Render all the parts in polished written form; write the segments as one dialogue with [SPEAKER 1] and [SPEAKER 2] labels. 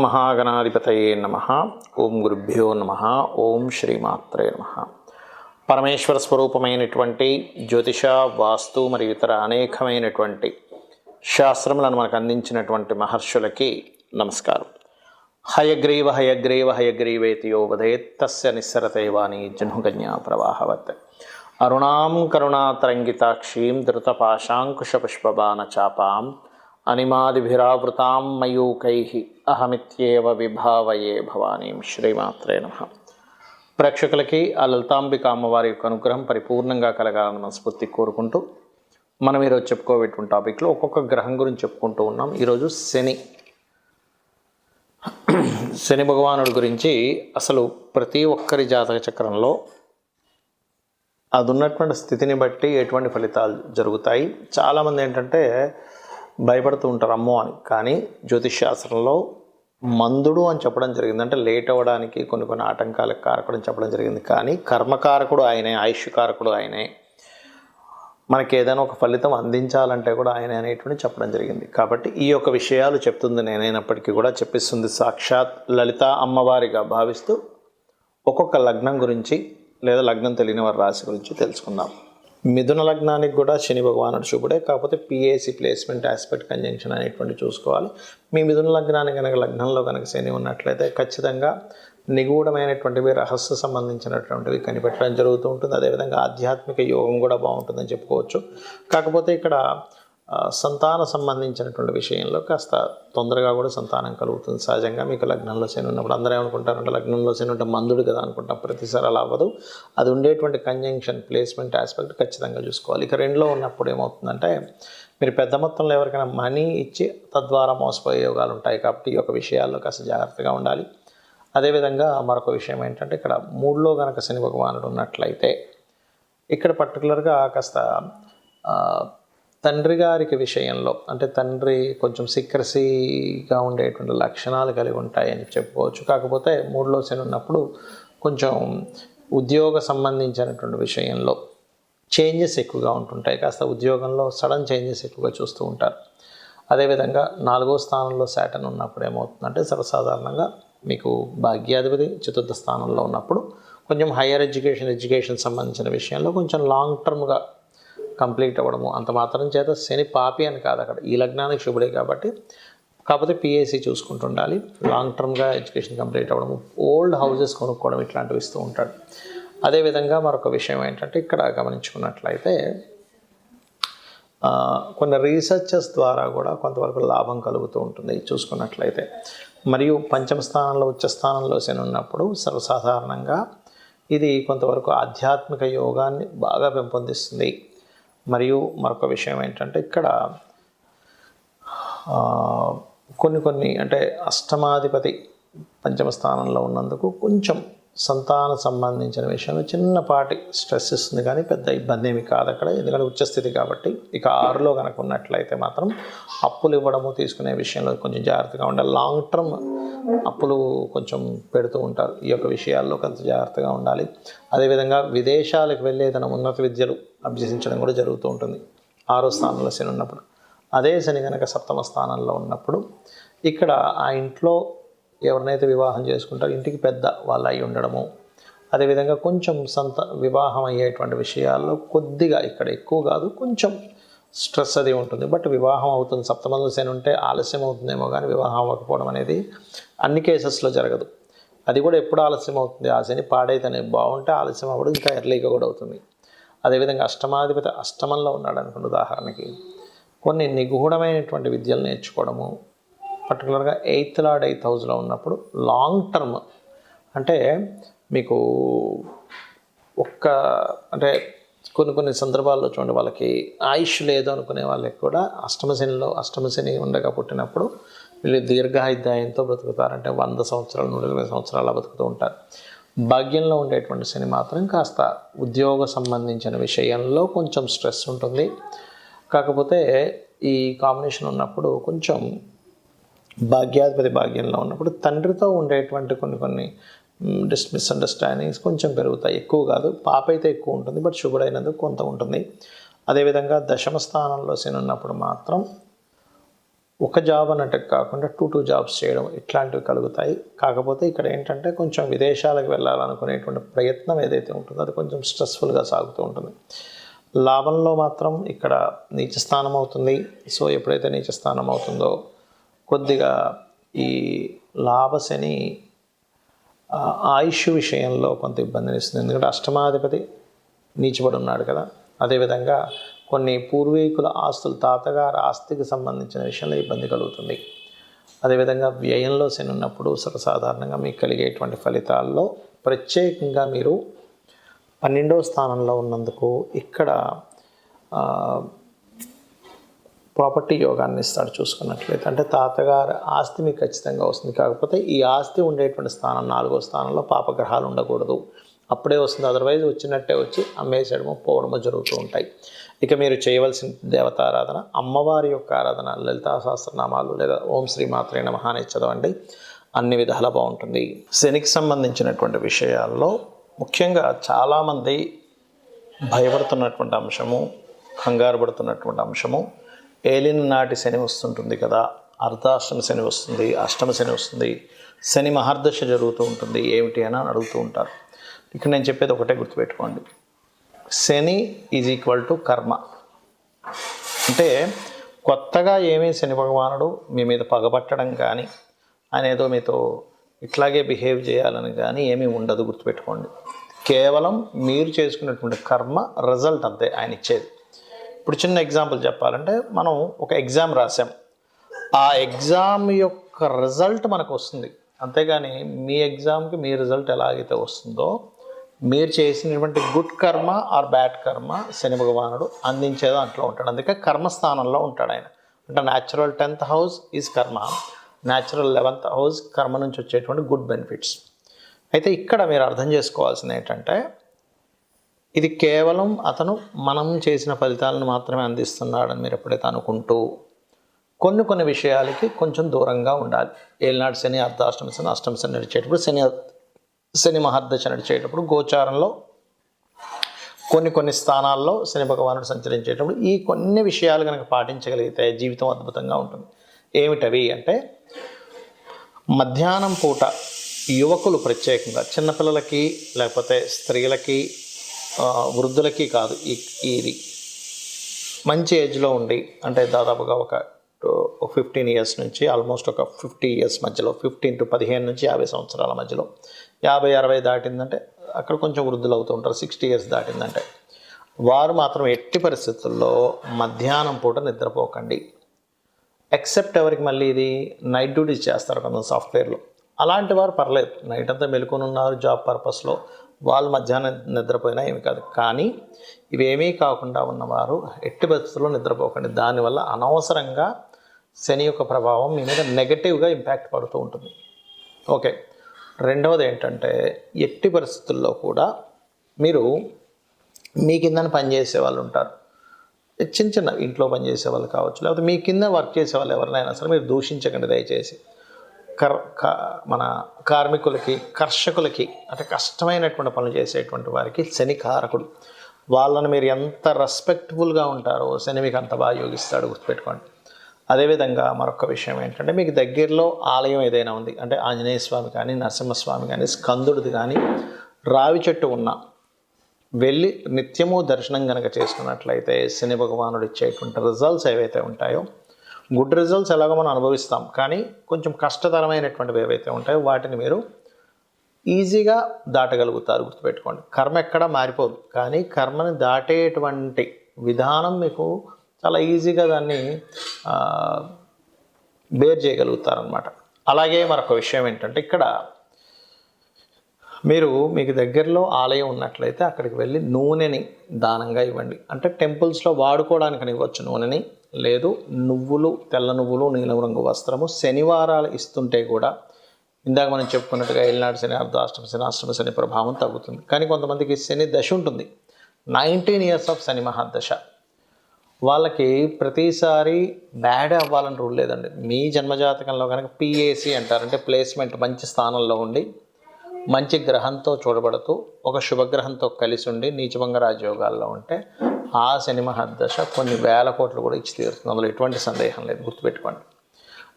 [SPEAKER 1] మహాగణాధిపతయే నమః. ఓం గురుభ్యో నమః. ఓం శ్రీమాత్రే నమః. పరమేశ్వర స్వరూపమైనటువంటి జ్యోతిష, వాస్తు మరియు ఇతర అనేకమైనటువంటి శాస్త్రములను మనకు అందించినటువంటి మహర్షులకి నమస్కారం. హయగ్రీవ హయగ్రీవ హయగ్రీవేతి యో వదేత్ తస్య నిస్సరతే వాణి జహ్నుగన్యా ప్రవాహవత్. అరుణాం కరుణాతరంగితాక్షీం ధృతపాశాంకుశపుష్పబాణచాపాం అనిమాదిభిరావృతాం మయూకైః అహమిత్యేవ విభావయే భవానీం. శ్రీమాత్రే నమః. ప్రేక్షకులకి ఆ లలితాంబిక అమ్మవారి యొక్క అనుగ్రహం పరిపూర్ణంగా కలగాలని మనస్ఫూర్తి కోరుకుంటూ మనం ఈరోజు చెప్పుకోబెట్టిన టాపిక్లో ఒక్కొక్క గ్రహం గురించి చెప్పుకుంటూ ఉన్నాం. ఈరోజు శని భగవానుడి గురించి అసలు ప్రతి ఒక్కరి జాతక చక్రంలో అది ఉన్నటువంటి స్థితిని బట్టి ఎటువంటి ఫలితాలు జరుగుతాయి. చాలామంది ఏంటంటే భయపడుతూ ఉంటారు అమ్మో అని. కానీ జ్యోతిష్ శాస్త్రంలో మందుడు అని చెప్పడం జరిగింది. అంటే లేట్ అవ్వడానికి కొన్ని ఆటంకాలకు కారకుడు అని చెప్పడం జరిగింది. కానీ కర్మకారకుడు ఆయనే, ఆయుష్కారకుడు ఆయనే, మనకి ఏదైనా ఒక ఫలితం అందించాలంటే కూడా ఆయన అనేటువంటి చెప్పడం జరిగింది. కాబట్టి ఈ యొక్క విషయాలు చెప్తుంది నేనైనప్పటికీ కూడా చెప్పిస్తుంది సాక్షాత్ లలిత అమ్మవారిగా భావిస్తూ ఒక్కొక్క లగ్నం గురించి లేదా లగ్నం తెలియని వారి రాశి గురించి తెలుసుకుందాం. మిథున లగ్నానికి కూడా శని భగవానుడు శుభుడే, కాకపోతే పిఏసి ప్లేస్మెంట్ ఆస్పెక్ట్ కంజంక్షన్ అనేటువంటి చూసుకోవాలి. మీ మిథున లగ్నానికి కనుక లగ్నంలో కనుక శని ఉన్నట్లయితే ఖచ్చితంగా నిగూఢమైనటువంటివి, రహస్య సంబంధించినటువంటివి కనిపెట్టడం జరుగుతూ ఉంటుంది. అదేవిధంగా ఆధ్యాత్మిక యోగం కూడా బాగుంటుందని చెప్పుకోవచ్చు. కాకపోతే ఇక్కడ సంతాన సంబంధించినటువంటి విషయంలో కాస్త తొందరగా కూడా సంతానం కలుగుతుంది. సహజంగా మీకు లగ్నంలో శని ఉన్నప్పుడు అందరూ ఏమనుకుంటారంటే లగ్నంలో శని ఉంటే మందుడు కదా అనుకుంటాం. ప్రతిసారి అలా అవ్వదు. అది ఉండేటువంటి కంజంక్షన్, ప్లేస్మెంట్ ఆస్పెక్ట్ ఖచ్చితంగా చూసుకోవాలి. ఇక రెండులో ఉన్నప్పుడు ఏమవుతుందంటే మీరు పెద్ద మొత్తంలో ఎవరికైనా మనీ ఇచ్చి తద్వారా మోసపోయే యోగాలు ఉంటాయి. కాబట్టి ఈ యొక్క విషయాల్లో కాస్త జాగ్రత్తగా ఉండాలి. అదేవిధంగా మరొక విషయం ఏంటంటే ఇక్కడ మూడులో కనుక శని భగవానుడు ఉన్నట్లయితే ఇక్కడ పర్టికులర్గా కాస్త తండ్రి గారికి విషయంలో, అంటే తండ్రి కొంచెం సీక్రసీగా ఉండేటువంటి లక్షణాలు కలిగి ఉంటాయని చెప్పుకోవచ్చు. కాకపోతే మూడులో శని ఉన్నప్పుడు కొంచెం ఉద్యోగ సంబంధించినటువంటి విషయంలో చేంజెస్ ఎక్కువగా ఉంటుంటాయి. కాస్త ఉద్యోగంలో సడన్ చేంజెస్ ఎక్కువగా చూస్తూ ఉంటారు. అదేవిధంగా 4వ స్థానంలో శాటర్న్ ఉన్నప్పుడు ఏమవుతుందంటే సర్వసాధారణంగా మీకు భాగ్యాధిపతి చతుర్థ స్థానంలో ఉన్నప్పుడు కొంచెం హయ్యర్ ఎడ్యుకేషన్ సంబంధించిన విషయంలో కొంచెం లాంగ్ టర్మ్గా కంప్లీట్ అవ్వడము. అంత మాత్రం చేత శని పాపి అని కాదు, అక్కడ ఈ లగ్నానికి శుభుడే కాబట్టి. కాకపోతే పిఎస్సి చూసుకుంటుండాలి. లాంగ్ టర్మ్గా ఎడ్యుకేషన్ కంప్లీట్ అవ్వడము, ఓల్డ్ హౌసెస్ కొనుక్కోవడం ఇట్లాంటివి ఇస్తూ ఉంటాడు. అదేవిధంగా మరొక విషయం ఏంటంటే ఇక్కడ గమనించుకున్నట్లయితే కొన్ని రీసెర్చెస్ ద్వారా కూడా కొంతవరకు లాభం కలుగుతూ ఉంటుంది చూసుకున్నట్లయితే. మరియు పంచమ స్థానంలో ఉచ్చ స్థానంలో శని ఉన్నప్పుడు సర్వసాధారణంగా ఇది కొంతవరకు ఆధ్యాత్మిక యోగాన్ని బాగా పెంపొందిస్తుంది. మరియు మరొక విషయం ఏంటంటే ఇక్కడ కొన్ని అంటే అష్టమాధిపతి పంచమ స్థానంలో ఉన్నందుకు కొంచెం సంతాన సంబంధించిన విషయంలో చిన్నపాటి స్ట్రెస్ ఇస్తుంది, కానీ పెద్ద ఇబ్బంది ఏమి కాదు అక్కడ, ఎందుకంటే ఉచ్చస్థితి కాబట్టి. ఇక 6లో కనుక ఉన్నట్లయితే మాత్రం అప్పులు ఇవ్వడము, తీసుకునే విషయంలో కొంచెం జాగ్రత్తగా ఉండాలి. లాంగ్ టర్మ్ అప్పులు కొంచెం పెడుతూ ఉంటారు. ఈ యొక్క విషయాల్లో కొంత జాగ్రత్తగా ఉండాలి. అదేవిధంగా విదేశాలకు వెళ్ళి ఏదైనా ఉన్నత విద్యలు అభ్యసించడం కూడా జరుగుతూ ఉంటుంది 6వ స్థానంలో శని ఉన్నప్పుడు. అదే శని కనుక 7వ స్థానంలో ఉన్నప్పుడు ఇక్కడ ఆ ఇంట్లో ఎవరినైతే వివాహం చేసుకుంటారో ఇంటికి పెద్ద వాళ్ళు అయి ఉండడము, అదేవిధంగా కొంచెం వివాహం అయ్యేటువంటి విషయాల్లో కొద్దిగా, ఇక్కడ ఎక్కువ కాదు, కొంచెం స్ట్రెస్ అది ఉంటుంది. బట్ వివాహం అవుతుంది. 7వ శని ఉంటే ఆలస్యం అవుతుందేమో కానీ వివాహం అవ్వకపోవడం అనేది అన్ని కేసెస్లో జరగదు. అది కూడా ఎప్పుడు ఆలస్యం అవుతుంది, ఆ శని పాడైతేనే, బాగుంటే ఆలస్యం అవ్వడం ఇంకా ఎర్లీగా కూడా అవుతుంది. అదేవిధంగా అష్టమాధిపతి అష్టమంలో ఉన్నాడు అనుకోండి, ఉదాహరణకి కొన్ని నిగూఢమైనటువంటి విద్యలు నేర్చుకోవడము, పర్టికులర్గా 8th లార్డ్ 8th హౌస్లో ఉన్నప్పుడు లాంగ్ టర్మ్ అంటే మీకు అంటే కొన్ని సందర్భాల్లో చూడండి, వాళ్ళకి ఆయుష్ లేదు అనుకునే వాళ్ళకి కూడా అష్టమ శని ఉండగా పుట్టినప్పుడు వీళ్ళు దీర్ఘాయుద్ధాయంతో బ్రతుకుతారంటే 100 సంవత్సరాలు 120 సంవత్సరాలు బతుకుతూ ఉంటారు. భాగ్యంలో ఉండేటువంటి శని మాత్రం కాస్త ఉద్యోగ సంబంధించిన విషయంలో కొంచెం స్ట్రెస్ ఉంటుంది. కాకపోతే ఈ కాంబినేషన్ ఉన్నప్పుడు కొంచెం భాగ్యాధిపతి భాగ్యంలో ఉన్నప్పుడు తండ్రితో ఉండేటువంటి కొన్ని మిస్అండర్స్టాండింగ్స్ కొంచెం పెరుగుతాయి. ఎక్కువ కాదు, పాప అయితే ఎక్కువ ఉంటుంది, బట్ శుభుడైనందుకు కొంత ఉంటుంది. అదేవిధంగా 10వ స్థానంలో శని ఉన్నప్పుడు మాత్రం ఒక జాబ్ అన్నట్టు కాకుండా 2 జాబ్స్ చేయడం ఇట్లాంటివి కలుగుతాయి. కాకపోతే ఇక్కడ ఏంటంటే కొంచెం విదేశాలకు వెళ్ళాలనుకునేటువంటి ప్రయత్నం ఏదైతే ఉంటుందో అది కొంచెం స్ట్రెస్ఫుల్గా సాగుతూ ఉంటుంది. లాభంలో మాత్రం ఇక్కడ నీచ స్థానం అవుతుంది. సో ఎప్పుడైతే నీచ స్థానం అవుతుందో కొద్దిగా ఈ లాభశని ఆయుష్ విషయంలో కొంత ఇబ్బందిని ఇస్తుంది. ఎందుకంటే అష్టమాధిపతి నీచబడి ఉన్నాడు కదా. అదేవిధంగా కొన్ని పూర్వీకుల ఆస్తులు, తాతగారి ఆస్తికి సంబంధించిన విషయంలో ఇబ్బంది కలుగుతుంది. అదేవిధంగా వ్యయంలో శని ఉన్నప్పుడు సర్వసాధారణంగా మీకు కలిగేటువంటి ఫలితాల్లో ప్రత్యేకంగా మీరు 12వ స్థానంలో ఉన్నందుకు ఇక్కడ ప్రాపర్టీ యోగాన్ని ఇస్తాడు చూసుకున్నట్లయితే. అంటే తాతగారి ఆస్తి మీకు ఖచ్చితంగా వస్తుంది. కాకపోతే ఈ ఆస్తి ఉండేటువంటి స్థానం 4వ స్థానంలో పాపగ్రహాలు ఉండకూడదు. అప్పుడే వస్తుంది. అదర్వైజ్ వచ్చినట్టే వచ్చి అమ్మేసేయడము పోవడము జరుగుతూ ఉంటాయి. ఇక మీరు చేయవలసిన దేవతారాధన, అమ్మవారి యొక్క ఆరాధన, లలితా సహస్రనామాలు లేదా ఓం శ్రీ మాత్రే నమః అని చదవండి. అన్ని విధాలా బాగుంటుంది. శనికి సంబంధించినటువంటి విషయాల్లో ముఖ్యంగా చాలామంది భయపడుతున్నటువంటి అంశము, కంగారు పడుతున్నటువంటి అంశము, ఏలిన నాటి శని వస్తుంటుంది కదా, అర్ధాష్టమ శని వస్తుంది, అష్టమ శని వస్తుంది, శని మహర్దశ జరుగుతూ ఉంటుంది, ఏమిటి అని అడుగుతూ ఉంటారు. ఇక్కడ నేను చెప్పేది ఒకటే గుర్తుపెట్టుకోండి, శని ఈజ్ ఈక్వల్ టు కర్మ. అంటే కొత్తగా ఏమీ శని భగవానుడు మీ మీద పగబట్టడం కానీ ఆయన ఏదో మీతో ఇట్లాగే బిహేవ్ చేయాలని కానీ ఏమీ ఉండదు, గుర్తుపెట్టుకోండి. కేవలం మీరు చేసుకున్నటువంటి కర్మ రిజల్ట్ అంతే ఆయన ఇచ్చేది. ఇప్పుడు చిన్న ఎగ్జాంపుల్ చెప్పాలంటే, మనం ఒక ఎగ్జామ్ రాసాం, ఆ ఎగ్జామ్ యొక్క రిజల్ట్ మనకు వస్తుంది. అంతేగాని మీ ఎగ్జామ్కి మీ రిజల్ట్ ఎలాగైతే వస్తుందో మీరు చేసినటువంటి గుడ్ కర్మ ఆర్ బ్యాడ్ కర్మ శని భగవానుడు అందించే దాంట్లో ఉంటాడు. అందుకే కర్మస్థానంలో ఉంటాడు ఆయన. అంటే న్యాచురల్ 10th హౌస్ ఈజ్ కర్మ, న్యాచురల్ 11th హౌస్ కర్మ నుంచి వచ్చేటువంటి గుడ్ బెనిఫిట్స్. అయితే ఇక్కడ మీరు అర్థం చేసుకోవాల్సింది ఏంటంటే, ఇది కేవలం అతను మనం చేసిన ఫలితాలను మాత్రమే అందిస్తున్నాడని మీరు ఎప్పుడైతే అనుకుంటూ కొన్ని విషయాలకి కొంచెం దూరంగా ఉండాలి. ఏలినాడు శని, అర్ధాష్టమ శని, అష్టమ శని నడిచేటప్పుడు, శని మహర్దశ నడిచేటప్పుడు, గోచారంలో కొన్ని స్థానాల్లో శని భగవానుడు సంచరించేటప్పుడు ఈ కొన్ని విషయాలు కనుక పాటించగలిగితే జీవితం అద్భుతంగా ఉంటుంది. ఏమిటవి అంటే, మధ్యాహ్నం పూట యువకులు ప్రత్యేకంగా చిన్నపిల్లలకి లేకపోతే స్త్రీలకి వృద్ధులకి కాదు, ఇది మంచి ఏజ్లో ఉండి, అంటే దాదాపుగా ఒక 15 ఇయర్స్ నుంచి ఆల్మోస్ట్ ఒక 50 ఇయర్స్ మధ్యలో, 15 to 15 నుంచి 50 సంవత్సరాల మధ్యలో, 50-60 దాటిందంటే అక్కడ కొంచెం వృద్ధులు అవుతూ ఉంటారు. 60 ఇయర్స్ దాటిందంటే వారు మాత్రం ఎట్టి పరిస్థితుల్లో మధ్యాహ్నం పూట నిద్రపోకండి. ఎక్సెప్ట్ ఎవరికి మళ్ళీ ఇది నైట్ డ్యూటీస్ చేస్తారు కొంత సాఫ్ట్వేర్లో, అలాంటి వారు పర్లేదు, నైట్ అంతా మెలుకొని ఉన్నారు జాబ్ పర్పస్లో, వాళ్ళు మధ్యాహ్నం నిద్రపోయినా ఏమి కాదు. కానీ ఇవేమీ కాకుండా ఉన్నవారు ఎట్టి పరిస్థితుల్లో నిద్రపోకండి. దానివల్ల అనవసరంగా శని యొక్క ప్రభావం మీ మీద నెగటివ్గా ఇంపాక్ట్ పడుతూ ఉంటుంది. ఓకే, రెండవది ఏంటంటే, ఎట్టి పరిస్థితుల్లో కూడా మీరు మీ కింద పనిచేసే వాళ్ళు ఉంటారు, చిన్న ఇంట్లో పనిచేసే వాళ్ళు కావచ్చు, లేకపోతే మీ కింద వర్క్ చేసే వాళ్ళు ఎవరినైనా సరే మీరు దూషించకండి దయచేసి. మన కార్మికులకి, కర్షకులకి, అంటే కష్టమైనటువంటి పనులు చేసేటువంటి వారికి శని కారకుడు. వాళ్ళని మీరు ఎంత రెస్పెక్ట్ఫుల్గా ఉంటారో శని మీకు అంత బాగా యోగిస్తాడు, గుర్తుపెట్టుకోండి. అదేవిధంగా మరొక విషయం ఏంటంటే, మీకు దగ్గరలో ఆలయం ఏదైనా ఉంది, అంటే ఆంజనేయ స్వామి కానీ, నరసింహస్వామి కానీ, స్కందుడిది కానీ, రావి చెట్టు ఉన్న వెళ్ళి నిత్యము దర్శనం కనుక చేసుకున్నట్లయితే శని భగవానుడు ఇచ్చేటువంటి రిజల్ట్స్ ఏవైతే ఉంటాయో, గుడ్ రిజల్ట్స్ ఎలాగో మనం అనుభవిస్తాం, కానీ కొంచెం కష్టతరమైనటువంటివి ఏవైతే ఉంటాయో వాటిని మీరు ఈజీగా దాటగలుగుతారు, గుర్తుపెట్టుకోండి. కర్మ ఎక్కడా మారిపోదు, కానీ కర్మని దాటేటువంటి విధానం మీకు చాలా ఈజీగా దాన్ని బేర్ చేయగలుగుతారనమాట. అలాగే మరొక విషయం ఏంటంటే, ఇక్కడ మీకు దగ్గరలో ఆలయం ఉన్నట్లయితే అక్కడికి వెళ్ళి నూనెని దానంగా ఇవ్వండి. అంటే టెంపుల్స్లో వాడుకోవడానికి ఇవ్వచ్చు నూనెని, లేదు నువ్వులు, తెల్ల నువ్వులు, నీలం రంగు వస్త్రము శనివారాలు ఇస్తుంటే కూడా, ఇందాక మనం చెప్పుకున్నట్టుగా ఏలినాడు శని, అర్ధాష్టమ శని, అష్టమ శని ప్రభావం తగ్గుతుంది. కానీ కొంతమందికి శని దశ ఉంటుంది, 19 ఇయర్స్ ఆఫ్ శని మహాదశ, వాళ్ళకి ప్రతిసారి బ్యాడ్ అవ్వాలని రూల్ లేదండి. మీ జన్మజాతకంలో కనుక PAC అంటారు, అంటే ప్లేస్మెంట్ మంచి స్థానంలో ఉండి మంచి గ్రహంతో చూడబడుతూ ఒక శుభగ్రహంతో కలిసి ఉండి నీచభంగ రాజయోగాల్లో ఉంటే ఆ శని మహర్దశ కొన్ని వేల కోట్లు కూడా ఇచ్చి తీరుతుంది, అందులో ఎటువంటి సందేహం లేదు, గుర్తుపెట్టుకోండి.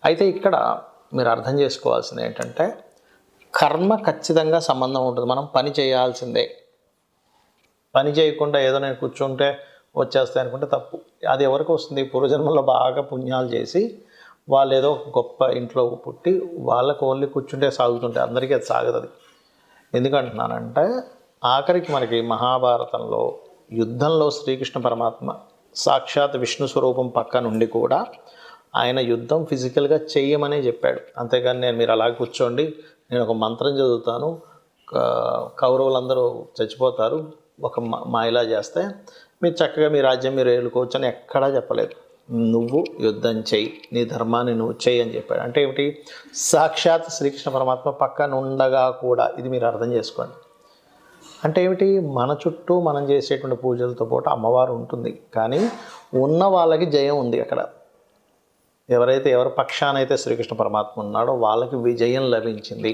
[SPEAKER 1] అయితే ఇక్కడ మీరు అర్థం చేసుకోవాల్సింది ఏంటంటే కర్మ ఖచ్చితంగా సంబంధం ఉంటుంది. మనం పని చేయాల్సిందే. పని చేయకుండా ఏదో నేను కూర్చుంటే వచ్చేస్తాయి అనుకుంటే తప్పు. అది ఎవరికి వస్తుంది? పూర్వజన్మలో బాగా పుణ్యాలు చేసి వాళ్ళు ఏదో గొప్ప ఇంట్లో పుట్టి వాళ్ళకు ఓన్లీ కూర్చుంటే సాగుతుంటే అందరికీ అది సాగదు. అది ఎందుకంటున్నానంటే ఆఖరికి మనకి మహాభారతంలో యుద్ధంలో శ్రీకృష్ణ పరమాత్మ సాక్షాత్ విష్ణు స్వరూపం పక్క నుండి కూడా ఆయన యుద్ధం ఫిజికల్గా చేయమనే చెప్పాడు. అంతేగాని మీరు అలా కూర్చోండి, నేను ఒక మంత్రం చదువుతాను, కౌరవులందరూ చచ్చిపోతారు, ఒక మాయలా చేస్తే మీరు చక్కగా మీ రాజ్యం మీరు ఏలుకోవచ్చు అని ఎక్కడా చెప్పలేదు. నువ్వు యుద్ధం చేయి, నీ ధర్మాన్ని నువ్వు చేయి అని చెప్పాడు. అంటే ఏమిటి? సాక్షాత్ శ్రీకృష్ణ పరమాత్మ పక్కన ఉండగా కూడా, ఇది మీరు అర్థం చేసుకోండి. అంటే ఏమిటి? మన చుట్టూ మనం చేసేటువంటి పూజలతో పాటు అమ్మవారు ఉంటుంది, కానీ ఉన్న వాళ్ళకి జయం ఉంది. అక్కడ ఎవరి పక్షానైతే శ్రీకృష్ణ పరమాత్మ ఉన్నాడో వాళ్ళకి విజయం లభించింది.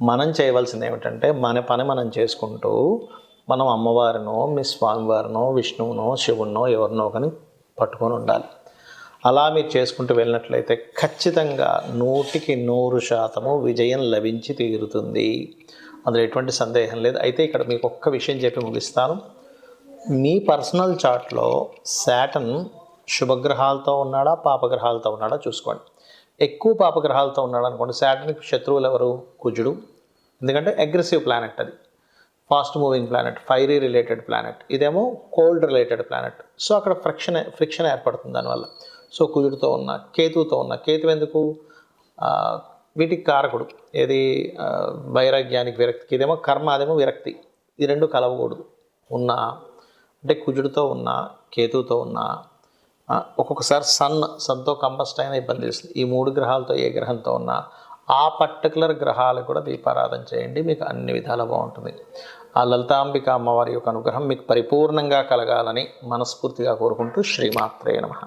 [SPEAKER 1] మనం చేయవలసింది ఏమిటంటే మన పని మనం చేసుకుంటూ మనం అమ్మవారినో మీ స్వామివారినో విష్ణువునో శివునో ఎవరినో కానీ పట్టుకొని ఉండాలి. అలా మీరు చేసుకుంటూ వెళ్ళినట్లయితే ఖచ్చితంగా 100% విజయం లభించి తీరుతుంది. అందులో ఎటువంటి సందేహం లేదు. అయితే ఇక్కడ మీకు ఒక్క విషయం చెప్పి ముగిస్తాను. మీ పర్సనల్ చార్ట్లో శాటర్న్ శుభగ్రహాలతో ఉన్నాడా పాపగ్రహాలతో ఉన్నాడా చూసుకోండి. ఎక్కువ పాపగ్రహాలతో ఉన్నాడు అనుకోండి, శాటర్న్కి శత్రువులు ఎవరు? కుజుడు. ఎందుకంటే అగ్రెసివ్ ప్లానెట్, అది fast moving planet, fiery related planet. ఇదేమో కోల్డ్ రిలేటెడ్ ప్లానెట్. సో అక్కడ ఫ్రిక్షన్ ఏర్పడుతుంది దానివల్ల. సో కుజుడితో ఉన్న, కేతువుతో ఉన్న, కేతు ఎందుకు? వీటికి కారకుడు. ఏది? వైరాగ్యానికి, విరక్తికి. ఇదేమో కర్మ, అదేమో విరక్తి. ఈ రెండు కలవకూడదు. ఉన్న అంటే కుజుడితో ఉన్న, కేతువుతో ఉన్న, ఒక్కొక్కసారి సన్తో కంబస్ట్ అయినా ఇబ్బంది ఇస్తుంది. ఈ 3 గ్రహాలతో ఏ గ్రహంతో ఉన్నా ఆ పర్టికులర్ గ్రహాలకు కూడా దీపారాధన చేయండి, మీకు అన్ని విధాలా బాగుంటుంది. ఆ లలితాంబిక అమ్మవారి యొక్క అనుగ్రహం మీకు పరిపూర్ణంగా కలగాలని మనస్ఫూర్తిగా కోరుకుంటూ శ్రీమాత్రే నమః.